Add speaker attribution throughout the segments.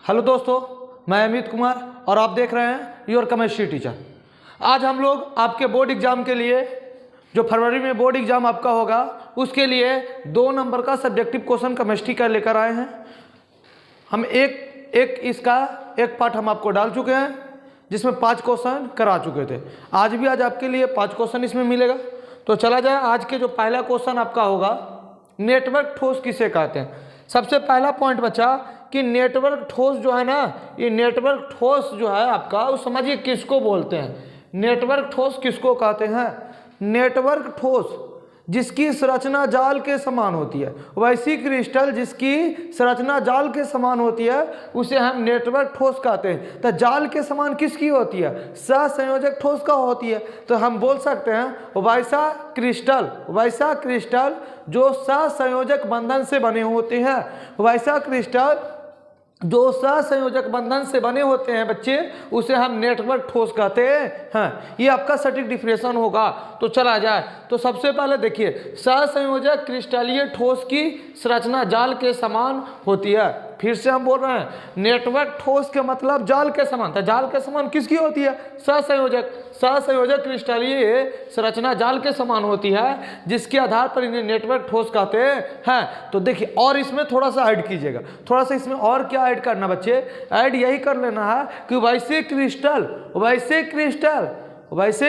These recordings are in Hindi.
Speaker 1: हेलो दोस्तों, मैं अमित कुमार और आप देख रहे हैं योर केमिस्ट्री टीचर। आज हम लोग आपके बोर्ड एग्जाम के लिए, जो फरवरी में बोर्ड एग्जाम आपका होगा, उसके लिए 2 नंबर का सब्जेक्टिव क्वेश्चन केमिस्ट्री का लेकर आए हैं। हम इसका एक पार्ट हम आपको डाल चुके हैं जिसमें 5 क्वेश्चन करा चुके थे। आज आपके लिए 5 क्वेश्चन इसमें मिलेगा। तो चला जाए, आज के जो पहला क्वेश्चन आपका होगा, नेटवर्क ठोस किसे कहते हैं। सबसे पहला पॉइंट बचा कि नेटवर्क ठोस जो है ना, ये नेटवर्क ठोस जो है आपका, वो समझिए किसको बोलते हैं। नेटवर्क ठोस किसको कहते हैं? नेटवर्क ठोस जिसकी संरचना जाल के समान होती है, वैसी क्रिस्टल जिसकी संरचना जाल के समान होती है, उसे हम नेटवर्क ठोस कहते हैं। तो जाल के समान किसकी होती है? सहसंयोजक ठोस का होती है। तो हम बोल सकते हैं वैसा क्रिस्टल जो सहसंयोजक बंधन से बने होते हैं, वैसा क्रिस्टल जो सहसंयोजक बंधन से बने होते हैं बच्चे, उसे हम नेटवर्क ठोस कहते हैं। ये आपका सटीक डिफिनेशन होगा। तो चला जाए, तो सबसे पहले देखिए, सहसंयोजक क्रिस्टलीय ठोस की संरचना जाल के समान होती है। फिर से हम बोल रहे हैं, नेटवर्क ठोस के मतलब जाल के समान। तो जाल के समान किसकी होती है? सहसंयोजक क्रिस्टलीय संरचना जाल के समान होती है, जिसके आधार पर इन्हें नेटवर्क ठोस कहते हैं। तो देखिए, और इसमें थोड़ा सा ऐड कीजिएगा, थोड़ा सा इसमें और क्या ऐड करना बच्चे? ऐड यही कर लेना है कि वैसे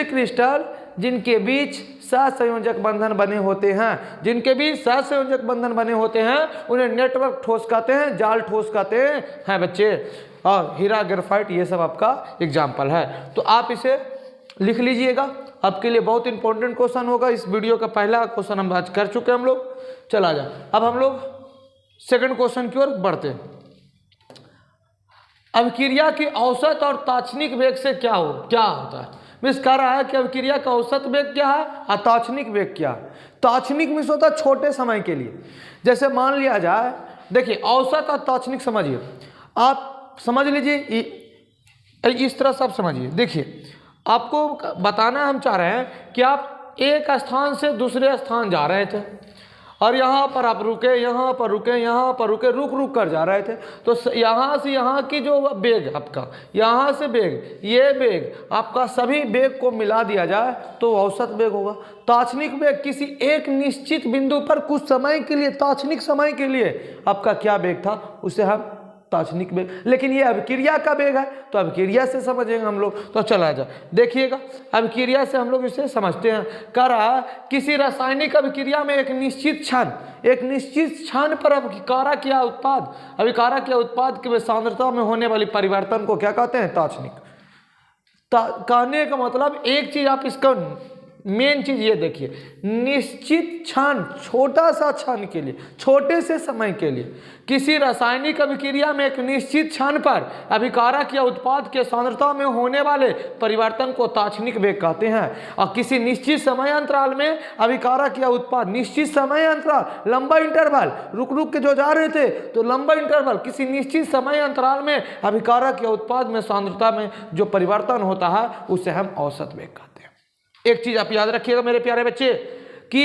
Speaker 1: क्रिस्टल जिनके बीच सहसंयोजक बंधन बने होते हैं, उन्हें नेटवर्क ठोस कहते हैं, जाल ठोस कहते हैं बच्चे। और हीरा, ग्रेफाइट, ये सब आपका एग्जाम्पल है। तो आप इसे लिख लीजिएगा, आपके लिए बहुत इंपॉर्टेंट क्वेश्चन होगा। इस वीडियो का पहला क्वेश्चन हम आज कर चुके हैं हम लोग। चला जाए, अब हम लोग सेकंड क्वेश्चन की ओर बढ़ते हैं। अभिक्रिया की औसत और तात्क्षणिक वेग से क्या होता है? मिस कह रहा है कि अभिक्रिया का औसत वेग क्या है और तात्क्षणिक वेग क्या है। तात्क्षणिक मिस होता है छोटे समय के लिए। जैसे मान लिया जाए, देखिए, औसत और तात्क्षणिक समझिए, आप समझ लीजिए, इस तरह से आप समझिए। देखिए, आपको बताना हम चाह रहे हैं कि आप एक स्थान से दूसरे स्थान जा रहे थे और यहाँ पर आप रुके, यहाँ पर रुके, रुक कर जा रहे थे। तो यहाँ से यहाँ की जो वेग आपका, यहाँ से वेग, ये वेग आपका, सभी वेग को मिला दिया जाए तो औसत वेग होगा। तात्क्षणिक वेग किसी एक निश्चित बिंदु पर कुछ समय के लिए, तात्क्षणिक समय के लिए आपका क्या वेग था, उसे हम तात्क्षणिक वेग। लेकिन ये अभिक्रिया का वेग है, तो अभिक्रिया से समझेंगे हम लोग। तो चला जाए, देखिएगा, अभिक्रिया से हम लोग इसे समझते हैं। कह रहा, किसी रासायनिक अभिक्रिया में एक निश्चित क्षण पर अभिकारा किया उत्पाद की सांद्रता में होने वाली परिवर्तन को क्या कहते हैं? तात्क्षणिक। कहने का मतलब, एक चीज आप इसका मेन चीज ये देखिए, निश्चित क्षण, छोटा सा क्षण के लिए, छोटे से समय के लिए, किसी रासायनिक अभिक्रिया में एक निश्चित क्षण पर अभिकारक या उत्पाद के सांद्रता में होने वाले परिवर्तन को तात्क्षणिक वेग कहते हैं। और किसी निश्चित समय अंतराल में अभिकारक या उत्पाद, निश्चित समय अंतराल, लंबा इंटरवल, रुक के जो जा रहे थे, तो लंबा इंटरवल, किसी निश्चित समय अंतराल में अभिकारक या उत्पाद में सांद्रता में जो परिवर्तन होता है, उसे हम औसत वेग कहते हैं। एक चीज आप याद रखिएगा मेरे प्यारे बच्चे, कि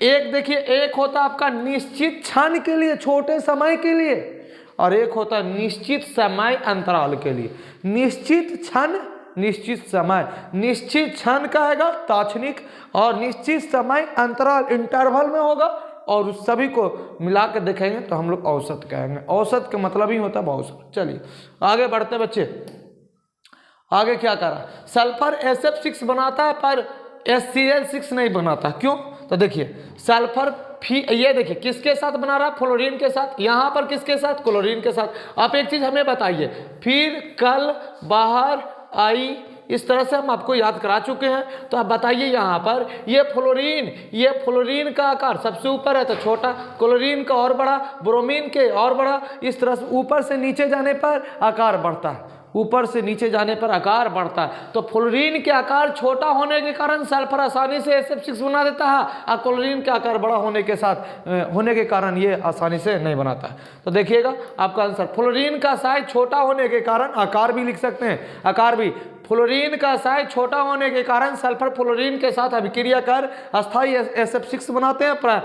Speaker 1: एक देखिए, एक होता आपका निश्चित क्षण के लिए, छोटे समय के लिए, और एक होता निश्चित समय अंतराल के लिए। निश्चित क्षण, निश्चित समय, निश्चित क्षण का आएगा तात्क्षणिक, और निश्चित समय अंतराल इंटरवल में होगा, और उस सभी को मिला के देखेंगे तो हम लोग औसत कहेंगे। औसत का मतलब ही होता है औसत। चलिए आगे बढ़ते बच्चे। आगे क्या करा, सल्फर SF6 बनाता है पर HCl6 नहीं बनाता, क्यों? तो देखिए, सल्फर ये देखिए किसके साथ बना रहा है? फ्लोरीन के साथ। यहाँ पर किसके साथ? क्लोरीन के साथ। आप एक चीज हमें बताइए, फिर कल बाहर आई, इस तरह से हम आपको याद करा चुके हैं। तो आप बताइए, यहाँ पर ये फ्लोरीन का आकार सबसे ऊपर है तो छोटा, क्लोरीन का और बड़ा, ब्रोमीन के और बड़ा, इस तरह से ऊपर से नीचे जाने पर आकार बढ़ता है, ऊपर से नीचे जाने पर आकार बढ़ता है। तो फ्लोरीन के आकार छोटा होने के कारण सल्फर आसानी से SF6 बना देता है, और क्लोरीन के आकार बड़ा होने के कारण ये आसानी से नहीं बनाता है। तो देखिएगा आपका आंसर, फ्लोरीन का साइज छोटा होने के कारण आकार भी लिख सकते हैं, आकार भी फ्लोरीन का साइज छोटा होने के कारण सल्फर फ्लोरीन के साथ अभिक्रिया कर अस्थायी SF6 बनाते हैं, पर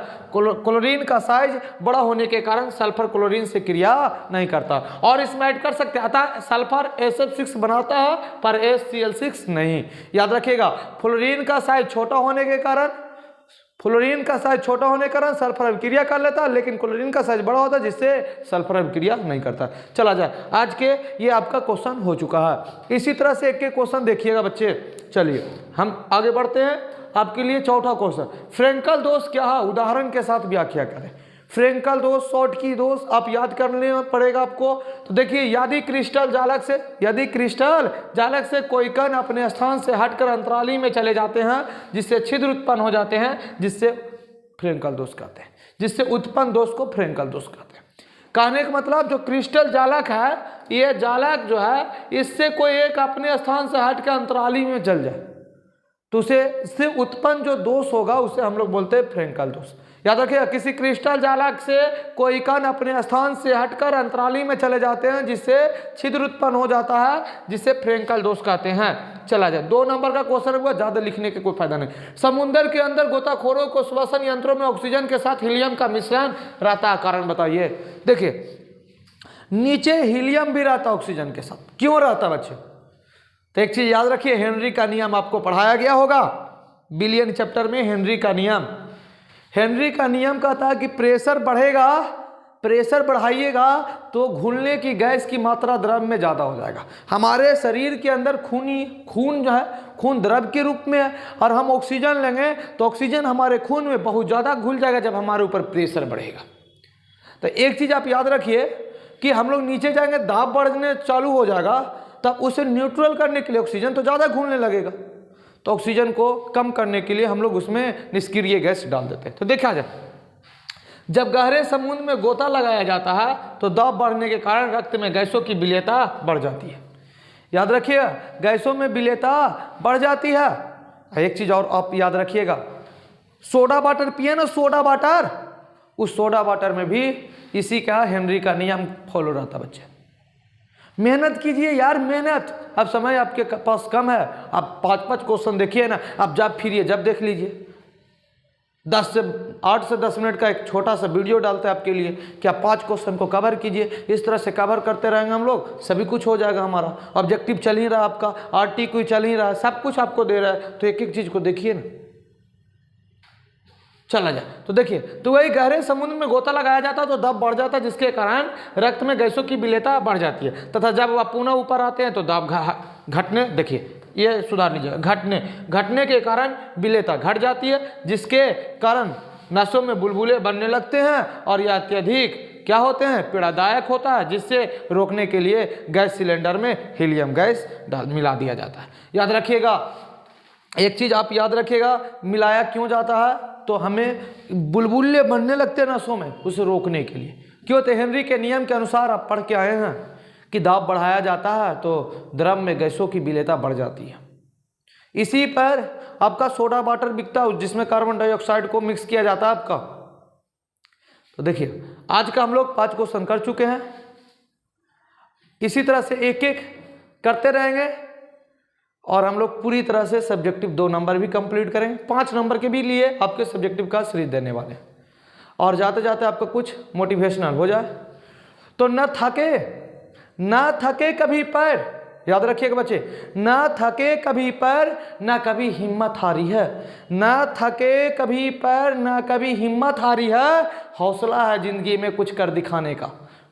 Speaker 1: क्लोरीन का साइज बड़ा होने के कारण सल्फर क्लोरीन से क्रिया नहीं करता। और इसमें ऐड कर सकते हैं, अतः सल्फर SF6 बनाता है पर HCl6 नहीं। याद रखिएगा, फ्लोरीन का साइज छोटा होने के कारण सल्फर अभिक्रिया कर लेता है, लेकिन क्लोरीन का साइज बड़ा होता है जिससे सल्फर अभिक्रिया नहीं करता। चला जाए, आज के ये आपका क्वेश्चन हो चुका है। इसी तरह से एक क्वेश्चन देखिएगा बच्चे। चलिए हम आगे बढ़ते हैं। आपके लिए चौथा क्वेश्चन, फ्रेंकल दोष क्या है, उदाहरण के साथ व्याख्या करें। फ्रेंकल दोष, शॉर्टकी दोष आप याद करने पड़ेगा आपको। तो देखिए, यदि क्रिस्टल जालक से कोई कण अपने स्थान से हटकर अंतराली में चले जाते हैं जिससे छिद्र उत्पन्न हो जाते हैं, जिससे फ्रेंकल दोष कहते हैं, जिससे उत्पन्न दोष को फ्रेंकल दोष कहते हैं। कहने का मतलब, जो क्रिस्टल जालक है, ये जालक जो है, इससे कोई एक अपने स्थान से हटकर अंतराली में चल जाए तो उससे उत्पन्न जो दोष होगा उसे हम लोग बोलते हैं फ्रेंकल दोष। याद रखिएगा, किसी क्रिस्टल जालक से कोई कण अपने स्थान से हटकर अंतराली में चले जाते हैं जिससे छिद्र उत्पन्न हो जाता है, जिससे फ्रेंकल दोष कहते हैं। चला जाए, 2 नंबर का क्वेश्चन हुआ, ज्यादा लिखने के कोई फायदा नहीं। समुद्र के अंदर गोताखोरों को श्वसन यंत्रों में ऑक्सीजन के साथ हीलियम का मिश्रण रहता है, कारण बताइए। देखिए, नीचे हीलियम भी रहता है ऑक्सीजन के साथ, क्यों रहता बच्चे? तो एक चीज याद रखिए, हेनरी का नियम आपको पढ़ाया गया होगा बिलियन चैप्टर में। हेनरी का नियम कहता है कि प्रेशर बढ़ाइएगा तो घुलने की गैस की मात्रा द्रव में ज़्यादा हो जाएगा। हमारे शरीर के अंदर खून जो है, खून द्रव के रूप में है, और हम ऑक्सीजन लेंगे तो ऑक्सीजन हमारे खून में बहुत ज़्यादा घुल जाएगा जब हमारे ऊपर प्रेशर बढ़ेगा। तो एक चीज़ आप याद रखिए कि हम लोग नीचे जाएंगे, दाब बढ़ने चालू हो जाएगा, तब उसे न्यूट्रल करने के लिए ऑक्सीजन तो ज़्यादा घुलने लगेगा, तो ऑक्सीजन को कम करने के लिए हम लोग उसमें निष्क्रिय गैस डाल देते हैं। तो देखा जाए, जब गहरे समुद्र में गोता लगाया जाता है तो दबाव बढ़ने के कारण रक्त में गैसों की विलेयता बढ़ जाती है। याद रखिएगा, गैसों में विलेयता बढ़ जाती है। एक चीज़ और आप याद रखिएगा, सोडा वाटर पिए ना, सोडा वाटर, उस सोडा वाटर में भी इसी का हेनरी का नियम फॉलो रहता। बच्चे मेहनत कीजिए यार, मेहनत। अब समय आपके पास कम है, आप 5-5 क्वेश्चन देखिए ना, आप जब फिरिए जब देख लीजिए। 8 से 10 मिनट का एक छोटा सा वीडियो डालते हैं आपके लिए कि आप 5 क्वेश्चन को कवर कीजिए। इस तरह से कवर करते रहेंगे हम लोग, सभी कुछ हो जाएगा। हमारा ऑब्जेक्टिव चल ही रहा है, आपका RT चल ही रहा है, सब कुछ आपको दे रहा है, तो एक एक चीज़ को देखिए ना। चला जाए तो देखिए, तो वही गहरे समुद्र में गोता लगाया जाता है तो दबाव बढ़ जाता है, जिसके कारण रक्त में गैसों की विलेयता बढ़ जाती है, तथा जब आप पुनः ऊपर आते हैं तो दबाव घटने, देखिए ये सुधार लीजिएगा, घटने के कारण विलेयता घट जाती है, जिसके कारण नसों में बुलबुले बनने लगते हैं और यह अत्यधिक क्या होते हैं, पीड़ादायक होता है, जिससे रोकने के लिए गैस सिलेंडर में हीलियम गैस मिला दिया जाता है। याद रखिएगा, एक चीज़ आप याद रखिएगा, मिलाया क्यों जाता है, तो हमें बुलबुले बनने लगते हैं नसों में, उसे रोकने के लिए। क्यों? तो हेनरी के नियम के अनुसार आप पढ़ के आए हैं कि दाब बढ़ाया जाता है तो द्रव में गैसों की विलेयता बढ़ जाती है। इसी पर आपका सोडा वाटर बिकता है जिसमें कार्बन डाइऑक्साइड को मिक्स किया जाता है आपका। तो देखिए, आज का हम लोग 5 क्वेश्चन कर चुके हैं। इसी तरह से एक एक करते रहेंगे और हम लोग पूरी तरह से सब्जेक्टिव 2 नंबर भी कंप्लीट करेंगे। 5 नंबर के भी लिए आपके सब्जेक्टिव का सीरीज देने वाले हैं, और जाते जाते आपका कुछ मोटिवेशनल हो जाए। तो न थके कभी पैर, याद रखिएगा बच्चे, न थके कभी पैर न कभी हिम्मत हारी है, न थके कभी पैर न कभी हिम्मत हारी है, हौसला है जिंदगी में कुछ कर दिखाने का,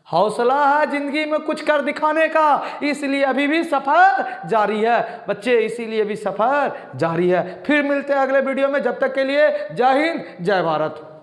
Speaker 1: हौसला है जिंदगी में कुछ कर दिखाने का, इसलिए अभी भी सफर जारी है बच्चे, इसीलिए भी सफर जारी है। फिर मिलते हैं अगले वीडियो में, जब तक के लिए जय हिंद जय भारत।